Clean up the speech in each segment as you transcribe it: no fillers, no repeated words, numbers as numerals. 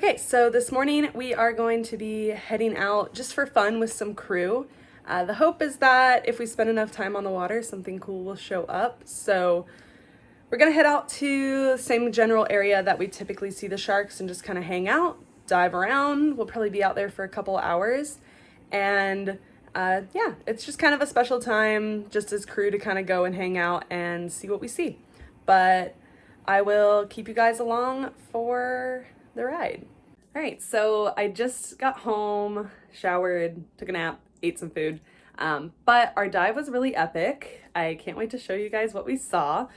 Okay, so this morning we are going to be heading out just for fun with some crew. The hope is that if we spend enough time on the water, something cool will show up. So we're gonna head out to the same general area that we typically see the sharks and just kind of hang out, dive around. We'll probably be out there for a couple hours. And yeah, it's just kind of a special time just as crew to kind of go and hang out and see what we see. But I will keep you guys along for the ride. All right, so I just got home, showered, took a nap, ate some food, but our dive was really epic. I can't wait to show you guys what we saw.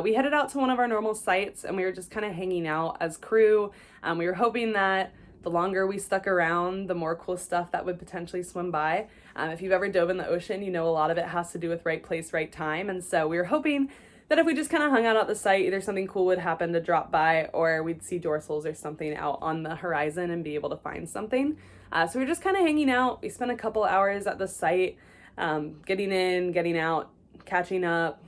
We headed out to one of our normal sites and we were just kind of hanging out as crew. We were hoping that the longer we stuck around, the more cool stuff that would potentially swim by. If you've ever dove in the ocean, you know a lot of it has to do with right place, right time. And so we were hoping that if we just kind of hung out at the site, either something cool would happen to drop by or we'd see dorsals or something out on the horizon and be able to find something. So we were just kind of hanging out. We spent a couple hours at the site, getting in, getting out, catching up,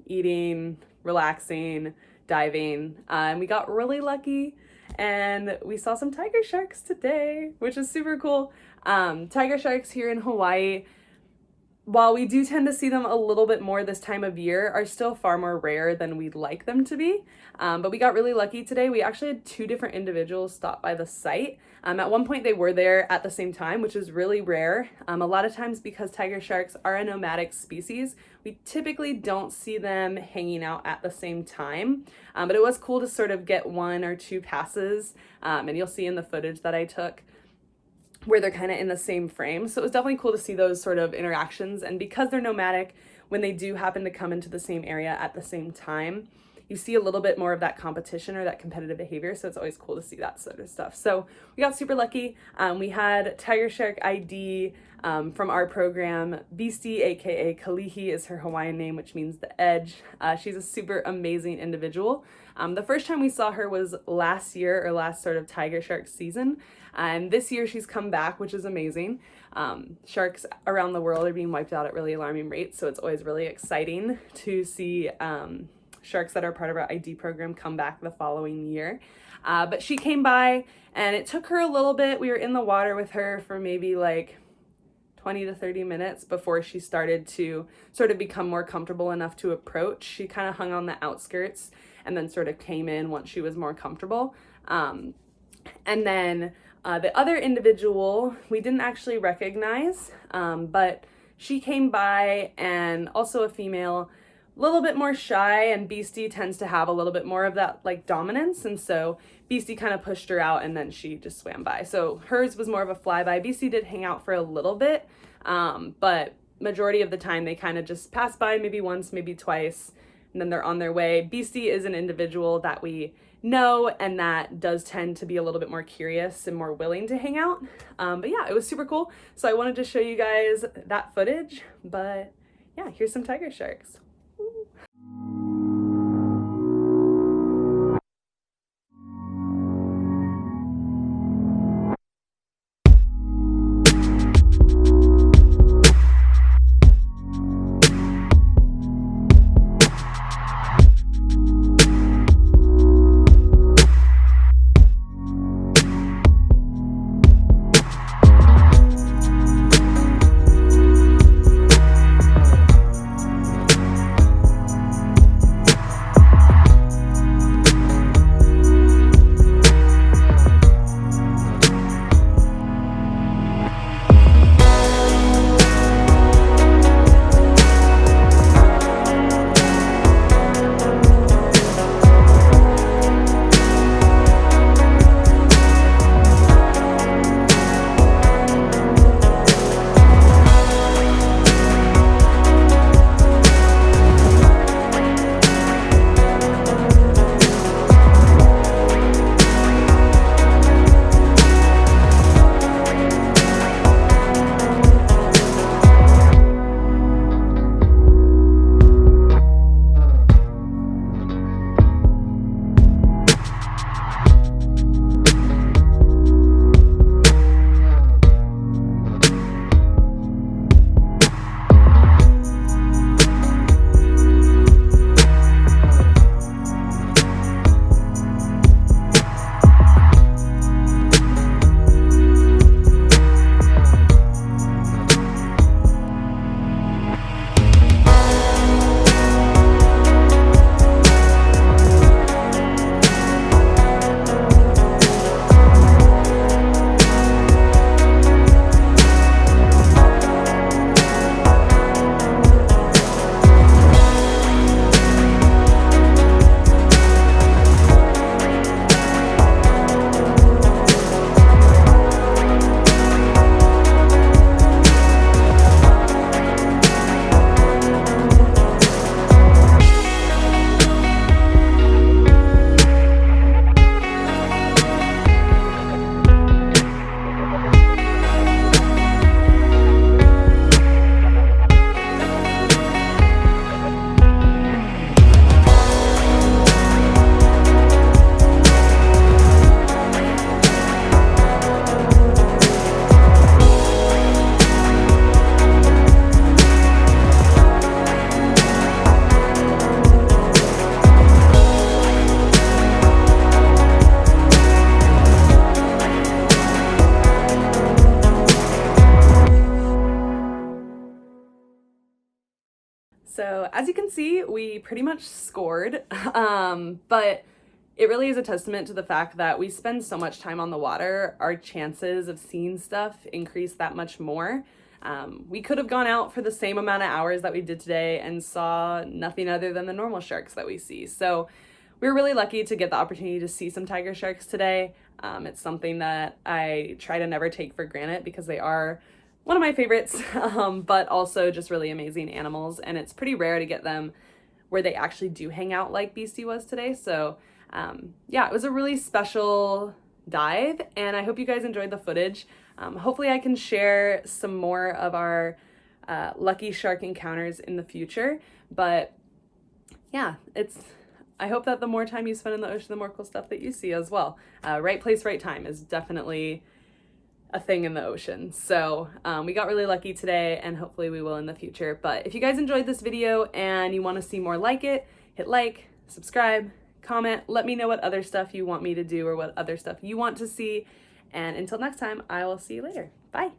eating, relaxing, diving, and we got really lucky and we saw some tiger sharks today, which is super cool. Tiger sharks here in Hawaii, while we do tend to see them a little bit more this time of year, are still far more rare than we'd like them to be. But we got really lucky today. We actually had two different individuals stop by the site. At one point they were there at the same time, which is really rare. A lot of times because tiger sharks are a nomadic species, we typically don't see them hanging out at the same time. But it was cool to sort of get one or two passes, and you'll see in the footage that I took where they're kind of in the same frame. So it was definitely cool to see those sort of interactions. And because they're nomadic, when they do happen to come into the same area at the same time, you see a little bit more of that competition or that competitive behavior. So it's always cool to see that sort of stuff. So we got super lucky. We had tiger shark ID from our program. Beastie, aka Kalihi, is her Hawaiian name, which means the edge. She's a super amazing individual. The first time we saw her was last year, or last sort of tiger shark season. And this year she's come back, which is amazing. Sharks around the world are being wiped out at really alarming rates. So it's always really exciting to see sharks that are part of our ID program come back the following year. But she came by and it took her a little bit. We were in the water with her for maybe like 20 to 30 minutes before she started to sort of become more comfortable enough to approach. She kind of hung on the outskirts and then sort of came in once she was more comfortable. And then the other individual we didn't actually recognize, but she came by, and also a female, a little bit more shy, and Beastie tends to have a little bit more of that like dominance, and so Beastie kind of pushed her out and then she just swam by. So hers was more of a flyby. Beastie did hang out for a little bit, but majority of the time they kind of just pass by, maybe once, maybe twice, and then they're on their way. Beastie is an individual that we know and that does tend to be a little bit more curious and more willing to hang out. But yeah, it was super cool. So I wanted to show you guys that footage, but yeah, here's some tiger sharks. So as you can see, we pretty much scored, but it really is a testament to the fact that we spend so much time on the water, our chances of seeing stuff increase that much more. We could have gone out for the same amount of hours that we did today and saw nothing other than the normal sharks that we see. So we were really lucky to get the opportunity to see some tiger sharks today. It's something that I try to never take for granted because they are one of my favorites, but also just really amazing animals. And it's pretty rare to get them where they actually do hang out like BC was today. So yeah, it was a really special dive, and I hope you guys enjoyed the footage. Hopefully I can share some more of our lucky shark encounters in the future, but yeah, I hope that the more time you spend in the ocean, the more cool stuff that you see as well. Right place, right time is definitely a thing in the ocean. So we got really lucky today, and hopefully we will in the future. But if you guys enjoyed this video and you want to see more like it, hit like, subscribe, comment, let me know what other stuff you want me to do or what other stuff you want to see. And until next time, I will see you later. Bye.